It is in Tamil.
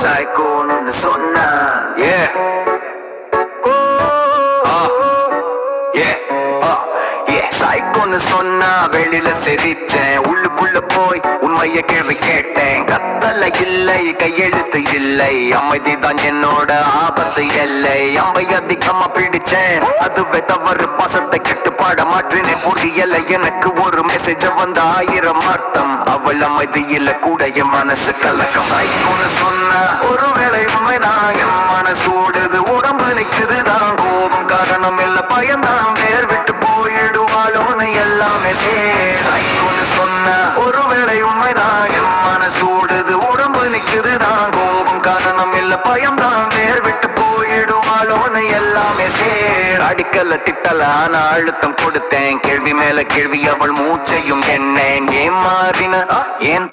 சைக்கோன்னு சொன்னா சைக்கோன்னு சொன்னா வெளியில சிரிச்சேன், உள்ளுக்குள்ள போய் உண்மைய கேள்வி கேட்டேன். கத்தல இல்லை, கையெழுத்து இல்லை, அமைதிதான் என்னோட ஆபத்து எல்லை. அம்பை அதிகமா பிடிச்சேன், அதுவே தவறு. பாசத்தை கட்டுப்பாட மாற்றினேன், புரியல எனக்கு ஒரு மெசேஜ் வந்த 1000 அர்த்தம். அவள் அமைதியில கூட என் மனசு கலக்கம். சைக்கோன்னு சொன்னா ஒருவேளை உண்மைதான், என் மனசோடுது, உடம்பு நிக்குதுதான். கோபம் காரணம் இல்ல, பயந்தான், வேர் விட்டு போயிடுவாளோன்னு எல்லாமே சைக்கோன்னு சொன்ன ஒருவேளை உண்மைதான், என் மனசோடுது, உடம்பு நிக்குதுதான். கோபம் காரணம் இல்ல, பயம்தான், வேர் விட்டு போயிடுவாளோன்னு எல்லாமே அடிக்கல திட்டல, ஆனா அழுத்தம் கொடுத்தேன். கேள்வி மேல கேள்வி, அவள் மூச்சையும் என்னேன். ஏன் மாறின ஏன்